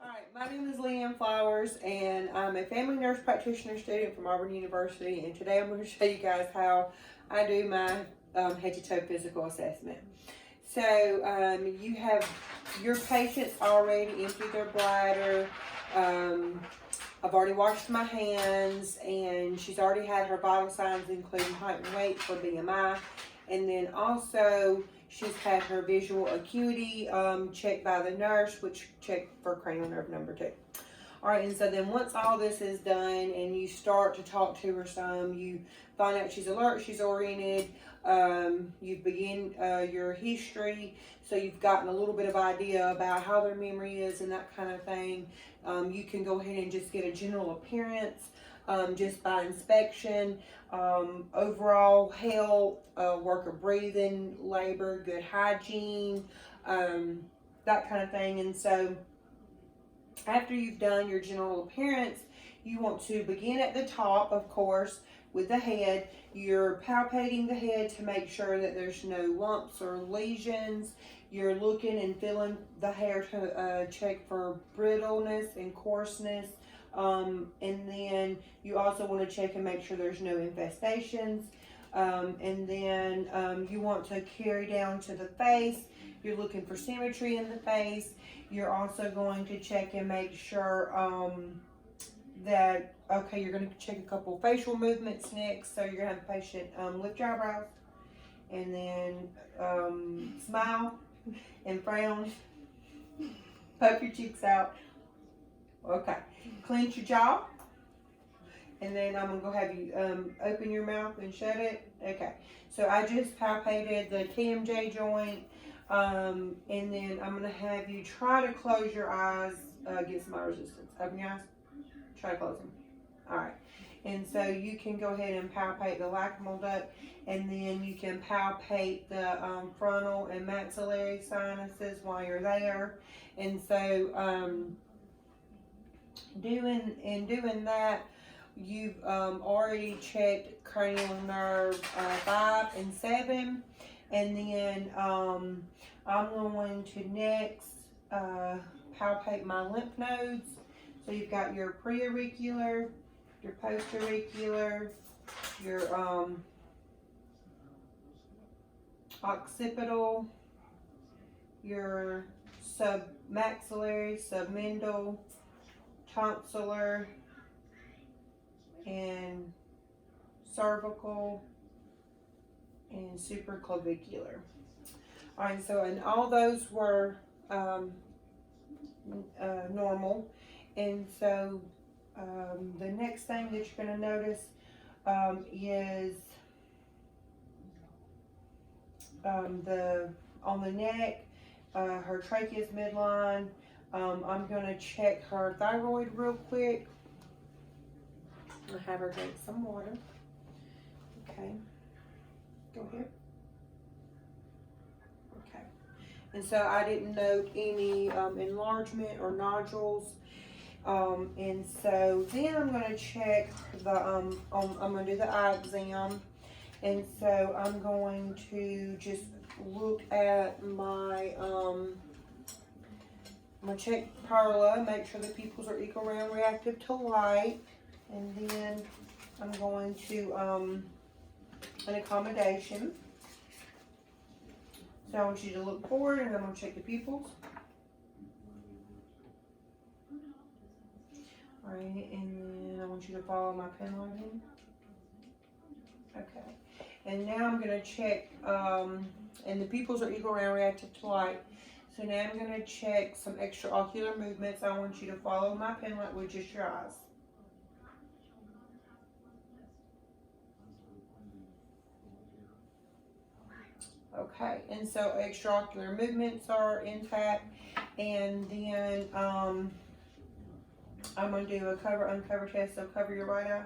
Alright, my name is Leanne Flowers, and I'm a family nurse practitioner student from Auburn University, and today I'm going to show you guys how I do my head to toe physical assessment. So you have your patients already emptied their bladder. I've already washed my hands, and she's already had her vital signs including height and weight for BMI, and then also she's had her visual acuity checked by the nurse, which checked for cranial nerve number 2. All right, and so then once all this is done and you start to talk to her some, you find out she's alert, she's oriented, you begin your history, so you've gotten a little bit of idea about how their memory is and that kind of thing. You can go ahead and just get a general appearance just by inspection, overall health, work of breathing, labor, good hygiene, that kind of thing. And so after you've done your general appearance, you want to begin at the top, of course, with the head. You're palpating the head to make sure that there's no lumps or lesions. You're looking and feeling the hair to check for brittleness and coarseness. And then you also want to check and make sure there's no infestations. And then you want to carry down to the face. You're looking for symmetry in the face. You're also going to check and make sure that, okay, you're going to check a couple facial movements next. So you're going to have the patient lift your eyebrows and then smile and frown, puff your cheeks out. Okay, clench your jaw, and then I'm gonna go have you open your mouth and shut it. Okay, so I just palpated the TMJ joint, and then I'm gonna have you try to close your eyes against my resistance. Open your eyes, try to close them. All right, and so you can go ahead and palpate the lacrimal duct, and then you can palpate the frontal and maxillary sinuses while you're there. And so doing that, you've already checked cranial nerve 5 and 7, and then I'm going to next palpate my lymph nodes. So you've got your preauricular, your postauricular, your occipital, your submaxillary, submental, tonsillar, and cervical, and supraclavicular. All right, so and all those were normal. And so the next thing that you're going to notice is on the neck, her trachea is midline. I'm going to check her thyroid real quick. I'll have her drink some water. Okay. Go ahead. Okay. And so I didn't note any enlargement or nodules. And so then I'm going to check the, I'm going to do the eye exam. And so I'm going to just look at my, I'm going to check Peripheral, make sure the pupils are equal round reactive to light. And then I'm going to, an accommodation. So I want you to look forward, and I'm going to check the pupils. All right, and then I want you to follow my pen line. Okay. And now I'm going to check, and the pupils are equal round reactive to light. So now I'm going to check some extraocular movements. I want you to follow my pen light with just your eyes. Okay, and so extraocular movements are intact, and then I'm going to do a cover-uncover test. So cover your right eye,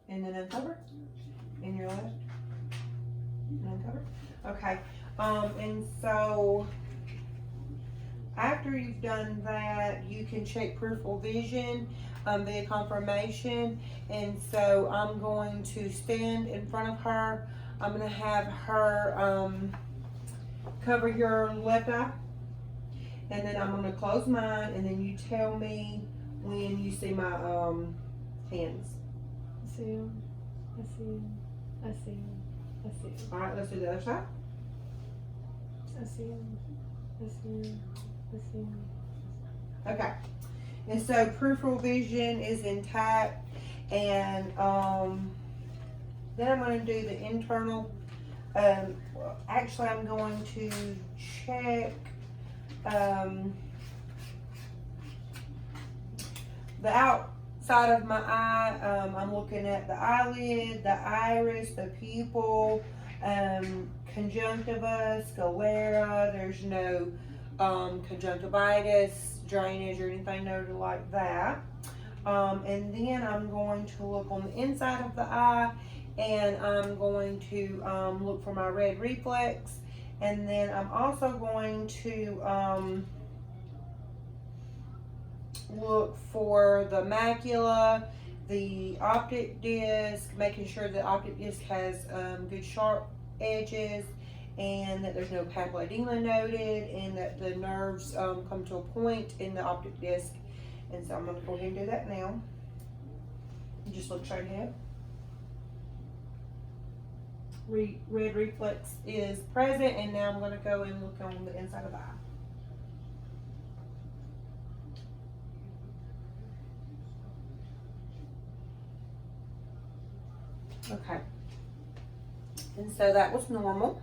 and then uncover, and your left, and uncover. Okay, and so after you've done that, you can check peripheral vision via confirmation. And so I'm going to stand in front of her. I'm going to have her cover your left eye, And then I'm gonna close mine, and then you tell me when you see my hands. I see them. I see them. I see them. I see them. All right, let's do the other side. I see them. I see them. I see them. Okay. And so peripheral vision is intact, and then I'm going to do the internal. Actually, I'm going to check the outside of my eye. I'm looking at the eyelid, the iris, the pupil, conjunctiva, sclera. There's no conjunctivitis, drainage, or anything noted like that. And then I'm going to look on the inside of the eye, and I'm going to look for my red reflex. And then I'm also going to look for the macula, the optic disc, making sure the optic disc has good sharp edges, and that there's no papilledema noted, and that the nerves come to a point in the optic disc. And so I'm going to go ahead and do that now. Just look straight ahead. Red reflex is present, and now I'm going to go and look on the inside of the eye. Okay. And so that was normal.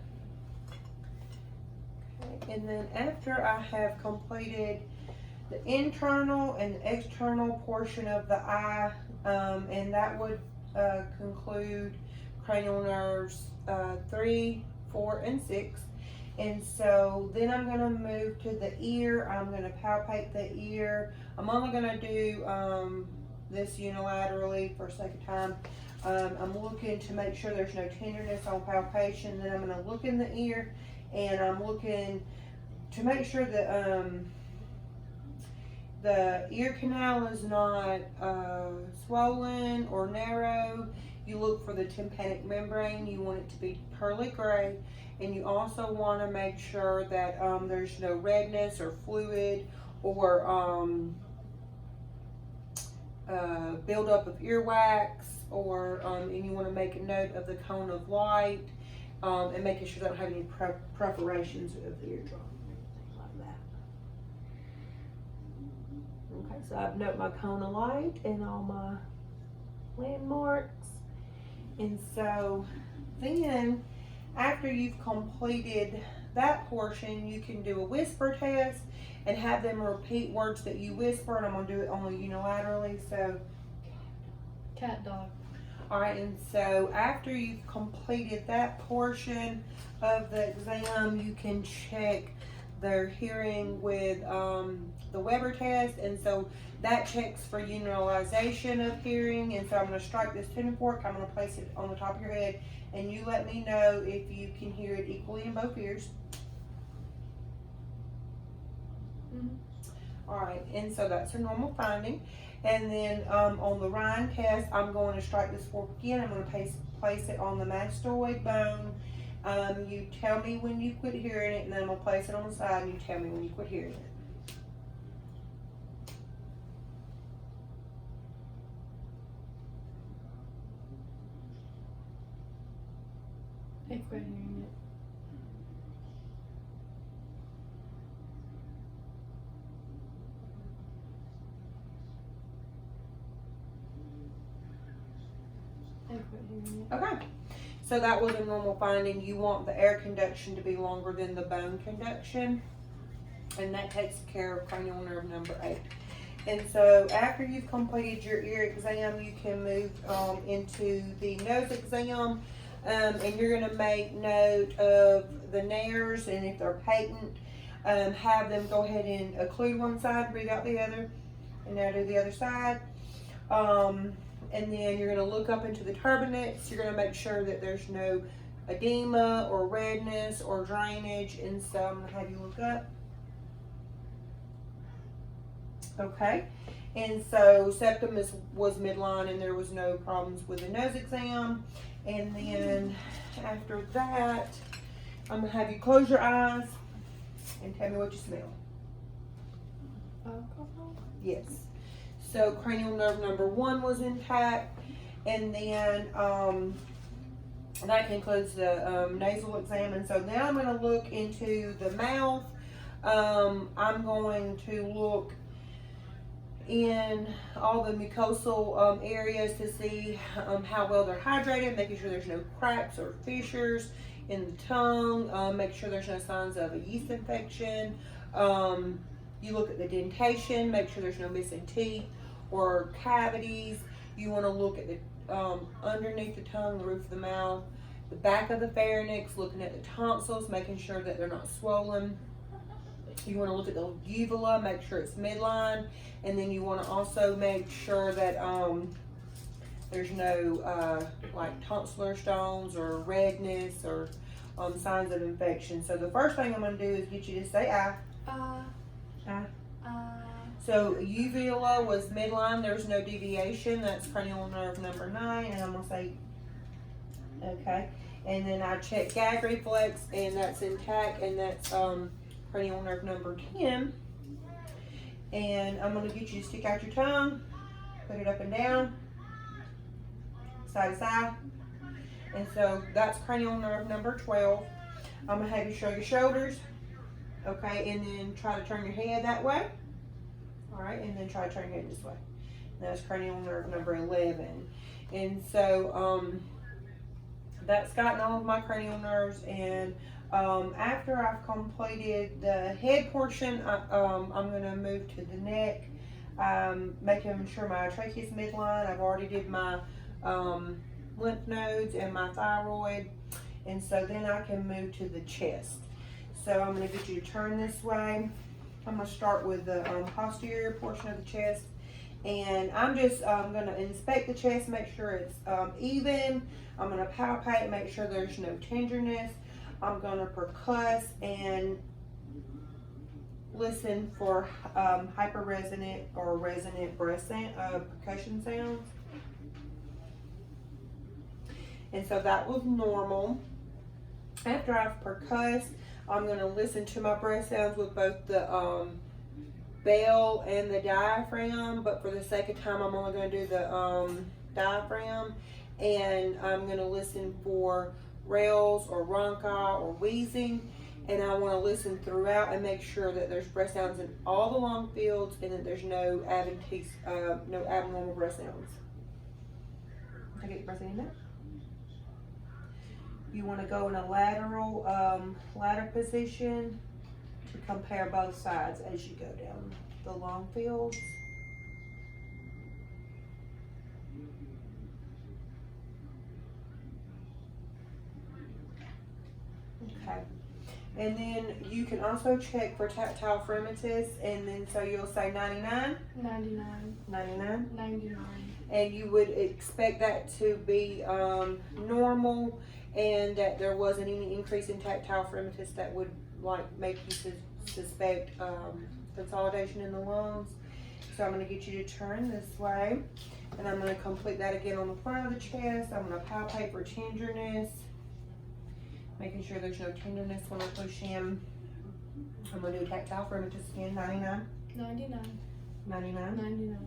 Okay. And then after I have completed the internal and the external portion of the eye, and that would conclude cranial nerves 3, 4, and 6. And so then I'm going to move to the ear. I'm going to palpate the ear. I'm only going to do this unilaterally for a second time. I'm looking to make sure there's no tenderness on palpation. Then I'm going to look in the ear, and I'm looking to make sure that the ear canal is not swollen or narrow. You look for the tympanic membrane. You want it to be pearly gray, and you also want to make sure that there's no redness or fluid or buildup of earwax, or and you want to make a note of the cone of light, and making sure they don't have any perforations of the eardrum or anything like that. Okay, so I've noted my cone of light and all my landmarks. And so then, after you've completed that portion, you can do a whisper test and have them repeat words that you whisper, and I'm going to do it only unilaterally. So, Cat, dog. all right, and so after you've completed that portion of the exam, you can check their hearing with the Weber test, and so that checks for unilateralization of hearing. And so I'm going to strike this tuning fork. I'm going to place it on the top of your head, and you let me know if you can hear it equally in both ears. All right, and so that's a normal finding. And then on the Rhine test, I'm going to strike this fork again. I'm going to place it on the mastoid bone. You tell me when you quit hearing it, and then I'm going to place it on the side, and you tell me when you quit hearing it. I quit hearing it. Okay, so that was a normal finding. You want the air conduction to be longer than the bone conduction, and that takes care of cranial nerve number 8. And so after you've completed your ear exam, you can move into the nose exam, and you're going to make note of the nares, and if they're patent, have them go ahead and occlude one side, breathe out the other, and now do the other side. And then you're going to look up into the turbinates. You're going to make sure that there's no edema or redness or drainage. And so I'm going to have you look up. Okay. And so septum was midline, and there was no problems with the nose exam. And then after that, I'm going to have you close your eyes and tell me what you smell. Alcohol? Yes. So cranial nerve number 1 was intact, and then that concludes the nasal exam. And so now I'm going to look into the mouth. I'm going to look in all the mucosal areas to see how well they're hydrated, making sure there's no cracks or fissures in the tongue, make sure there's no signs of a yeast infection. You look at the dentation, make sure there's no missing teeth or cavities. You want to look at the underneath the tongue, the roof of the mouth, the back of the pharynx, looking at the tonsils, making sure that they're not swollen. You want to look at the uvula, make sure it's midline, and then you want to also make sure that there's no like tonsillar stones or redness or signs of infection. So the first thing I'm going to do is get you to say I. So uvula was midline, there's no deviation, that's cranial nerve number 9, and I'm going to say okay. And then I check gag reflex, and that's intact, and that's cranial nerve number 10. And I'm going to get you to stick out your tongue, put it up and down, side to side. And so that's cranial nerve number 12. I'm going to have you show your shoulders, okay, and then try to turn your head that way. All right, and then try to turn your head this way. And that's cranial nerve number 11. And so that's gotten all of my cranial nerves. And after I've completed the head portion, I'm going to move to the neck, making sure my trachea is midline. I've already did my lymph nodes and my thyroid, and so then I can move to the chest. So I'm going to get you to turn this way. I'm going to start with the posterior portion of the chest, and I'm just going to inspect the chest, make sure it's even. I'm going to palpate, make sure there's no tenderness. I'm going to percuss and listen for hyperresonant or resonant breath percussion sounds. And so that was normal. After I've percussed, I'm going to listen to my breath sounds with both the bell and the diaphragm, but for the sake of time, I'm only going to do the diaphragm, and I'm going to listen for rails or ronchi or wheezing, and I want to listen throughout and make sure that there's breath sounds in all the lung fields and that there's no abnormal breath sounds. I get your breath in there. You want to go in a lateral ladder position to compare both sides as you go down the lung fields. Okay. And then you can also check for tactile fremitus, and then so you'll say 99? 99. 99? 99. And you would expect that to be normal, and that there wasn't any increase in tactile fremitus that would make you suspect consolidation in the lungs. So I'm going to get you to turn this way, and I'm going to complete that again on the front of the chest. I'm going to palpate for tenderness, making sure there's no tenderness when I push in. I'm going to do tactile fremitus again. 99. 99. 99. 99.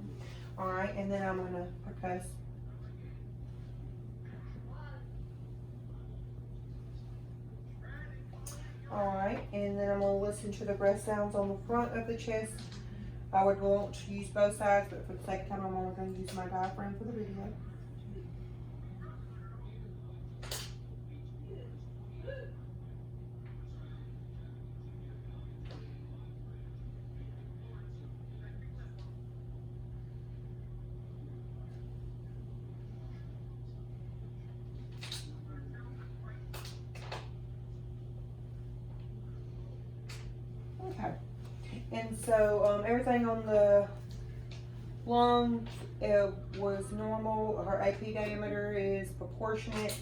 All right, and then I'm going to percuss. All right, and then I'm going to listen to the breath sounds on the front of the chest. I would want to use both sides, but for the sake of time, I'm only going to use my diaphragm for the video. Okay, and so everything on the lung was normal. Her AP diameter is proportionate,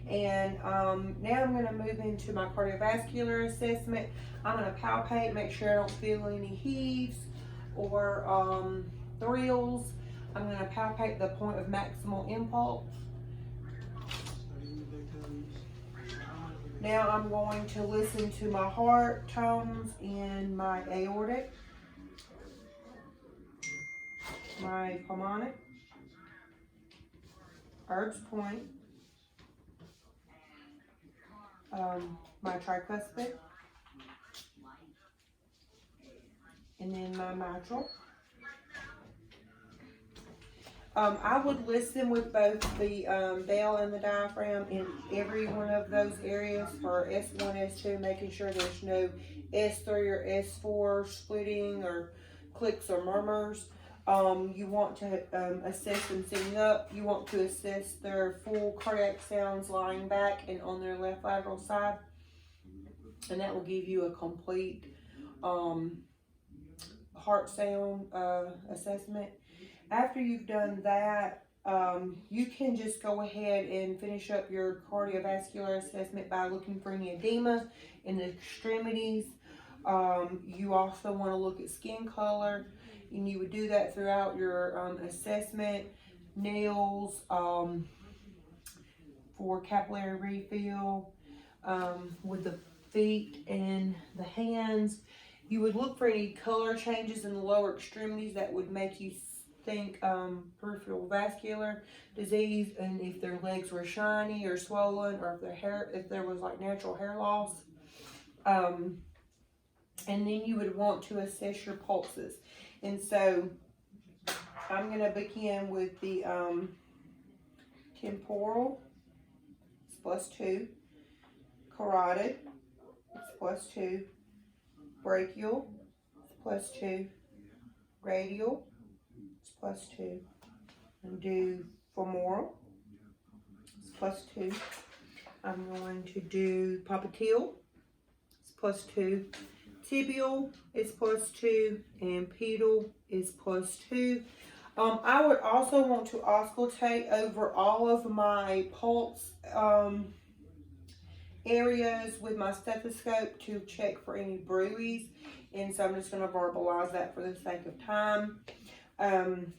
and now I'm going to move into my cardiovascular assessment. I'm going to palpate, make sure I don't feel any heaves or thrills. I'm going to palpate the point of maximal impulse. Now I'm going to listen to my heart tones and my aortic. my pulmonic, Erb's point, my tricuspid, and then my mitral. I would listen with both the bell and the diaphragm in every one of those areas for S1, S2, making sure there's no S3 or S4 splitting or clicks or murmurs. You want to assess them sitting up. You want to assess their full cardiac sounds lying back and on their left lateral side. And that will give you a complete heart sound assessment. After you've done that, you can just go ahead and finish up your cardiovascular assessment by looking for any edema in the extremities. You also want to look at skin color, and you would do that throughout your assessment. Nails, for capillary refill, with the feet and the hands. You would look for any color changes in the lower extremities that would make you think peripheral vascular disease, and if their legs were shiny or swollen, or if there was like natural hair loss. And then you would want to assess your pulses. And so I'm going to begin with the temporal, it's +2, carotid, it's +2, brachial, it's +2, radial, +2, and do femoral, it's +2. I'm going to do popliteal, it's +2. Tibial is +2, and pedal is +2. I would also want to auscultate over all of my pulse areas with my stethoscope to check for any bruits, and so I'm just going to verbalize that for the sake of time. And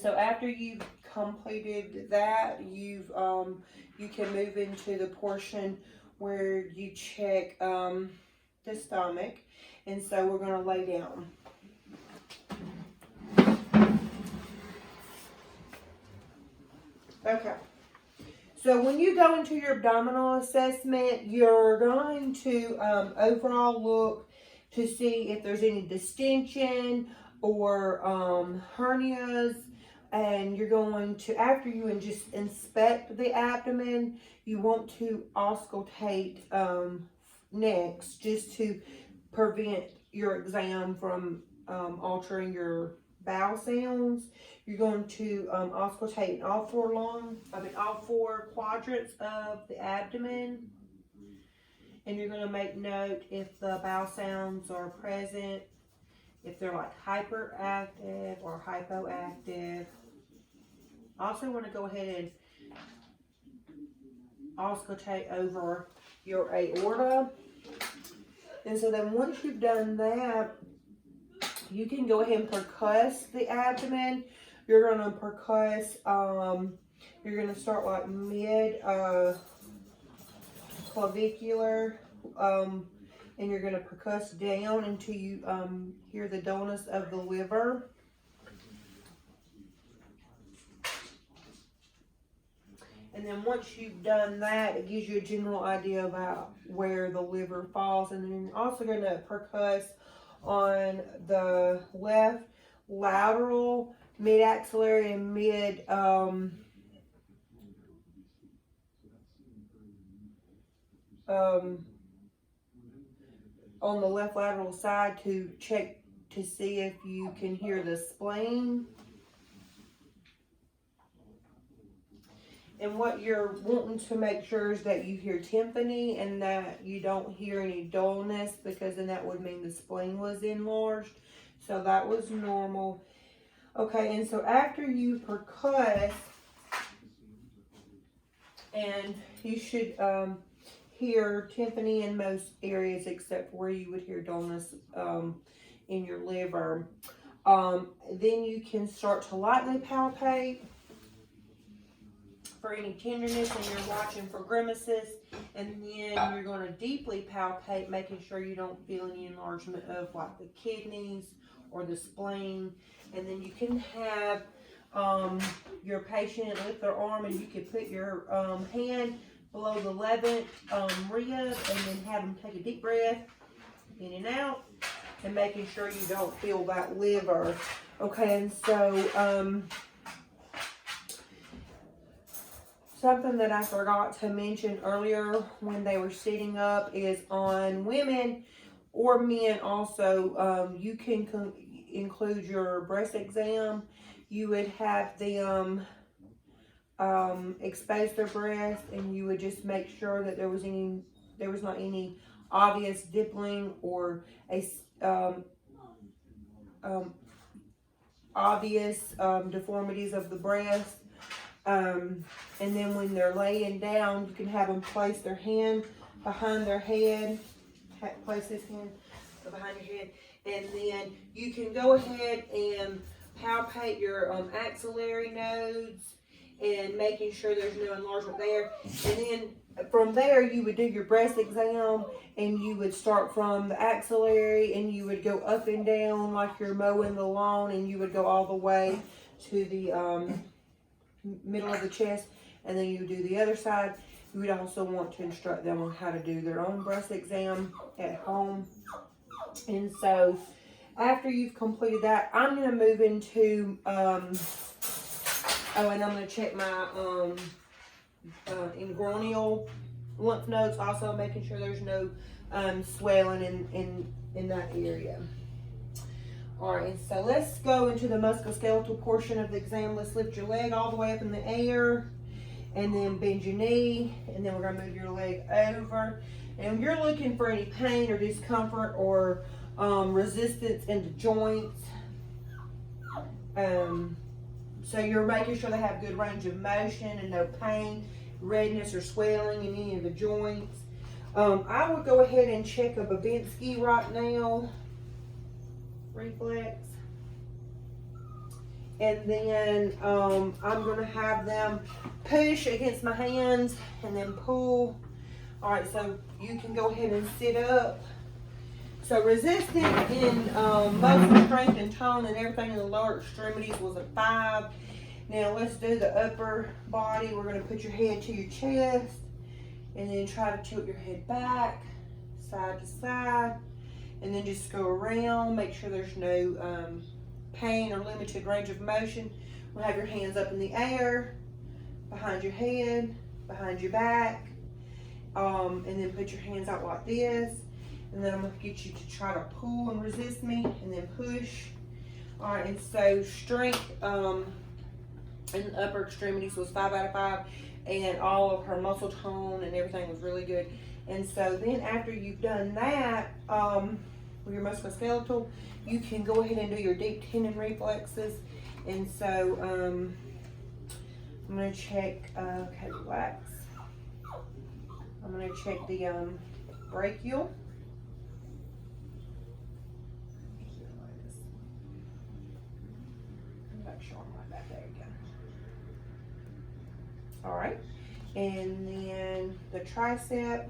so after you've completed that, you can move into the portion where you check the stomach. And so we're going to lay down. Okay. So when you go into your abdominal assessment, you're going to overall look to see if there's any distension or hernias, and you're going to, after you just inspect the abdomen, you want to auscultate next, just to prevent your exam from altering your bowel sounds. You're going to auscultate in all four quadrants of the abdomen, and you're going to make note if the bowel sounds are present, if they're like hyperactive or hypoactive. I also want to go ahead and auscultate over your aorta. And so then once you've done that, you can go ahead and percuss the abdomen. You're going to percuss, you're going to start like mid clavicular, and you're going to percuss down until you hear the dullness of the liver. And then once you've done that, it gives you a general idea about where the liver falls. And then you're also going to percuss on the left lateral, mid-axillary, and mid on the left lateral side to check to see if you can hear the spleen. And what you're wanting to make sure is that you hear tympany and that you don't hear any dullness, because then that would mean the spleen was enlarged. So that was normal. Okay, and so after you percuss, and you should hear tympany in most areas except for where you would hear dullness in your liver. Then you can start to lightly palpate for any tenderness, and you're watching for grimaces, and then you're going to deeply palpate, making sure you don't feel any enlargement of like the kidneys or the spleen. And then you can have your patient lift their arm, and you can put your hand below the 11th rib, and then have them take a deep breath in and out, and making sure you don't feel that liver. Okay, and so something that I forgot to mention earlier when they were sitting up is on women or men also, you can include your breast exam. You would have them expose their breast, and you would just make sure that there was not any obvious dimpling or a obvious deformities of the breast. And then when they're laying down, you can have them place their hand behind their head. Place this hand behind your head, and then you can go ahead and palpate your axillary nodes and making sure there's no enlargement there. And then from there, you would do your breast exam, and you would start from the axillary, and you would go up and down like you're mowing the lawn, and you would go all the way to the middle of the chest, and then you would do the other side. You would also want to instruct them on how to do their own breast exam at home. And so after you've completed that, I'm going to move into, and I'm going to check my inguinal lymph nodes, also making sure there's no swelling in that area. All right, and so let's go into the musculoskeletal portion of the exam. Let's lift your leg all the way up in the air, and then bend your knee, and then we're going to move your leg over. And you're looking for any pain or discomfort or resistance in the joints. So you're making sure they have good range of motion and no pain, redness, or swelling in any of the joints. I would go ahead and check a Babinski right now, reflex. And then I'm going to have them push against my hands and then pull. All right, so you can go ahead and sit up. So resistance in muscle strength and tone and everything in the lower extremities was a 5. Now let's do the upper body. We're going to put your head to your chest, and then try to tilt your head back, side to side, and then just go around. Make sure there's no pain or limited range of motion. We'll have your hands up in the air, behind your head, behind your back, and then put your hands out like this. And then I'm going to get you to try to pull and resist me, and then push. All right, and so strength in the upper extremities was 5 out of 5, and all of her muscle tone and everything was really good. And so then after you've done that, with your musculoskeletal, you can go ahead and do your deep tendon reflexes. And so I'm going to check, okay, relax. I'm going to check the brachial. Make sure I'm right back there again. All right, and then the tricep.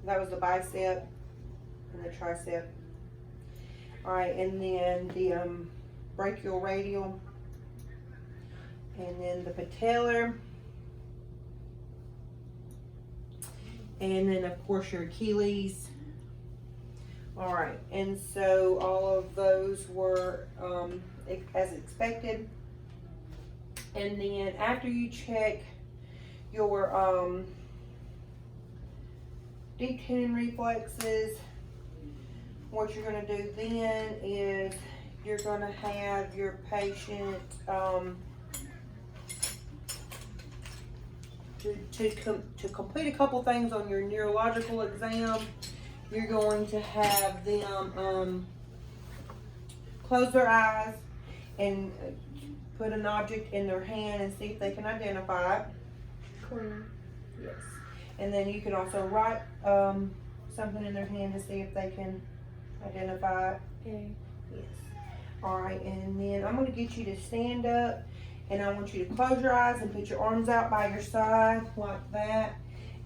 That was the bicep and the tricep. All right, and then the brachial radial, and then the patellar, and then of course your Achilles. All right, and so all of those were as expected. And then after you check your deep tendon reflexes, what you're going to do then is you're going to have your patient to complete a couple things on your neurological exam. You're going to have them close their eyes and put an object in their hand and see if they can identify it. Corner. Yes. And then you can also write something in their hand to see if they can identify it. A. Yes. All right, and then I'm going to get you to stand up, and I want you to close your eyes and put your arms out by your side like that.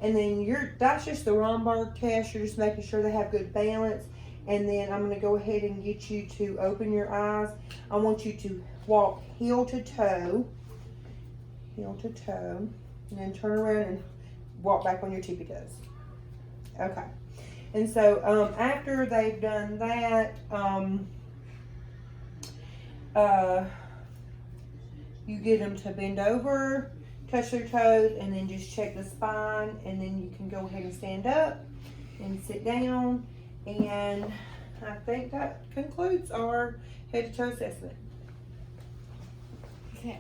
And then that's just the Romberg test. You're just making sure they have good balance. And then I'm going to go ahead and get you to open your eyes. I want you to walk heel to toe, and then turn around and walk back on your tippy toes. Okay. And so after they've done that, you get them to bend over, touch their toes, and then just check the spine, and then you can go ahead and stand up and sit down. And I think that concludes our head to toe assessment. Okay.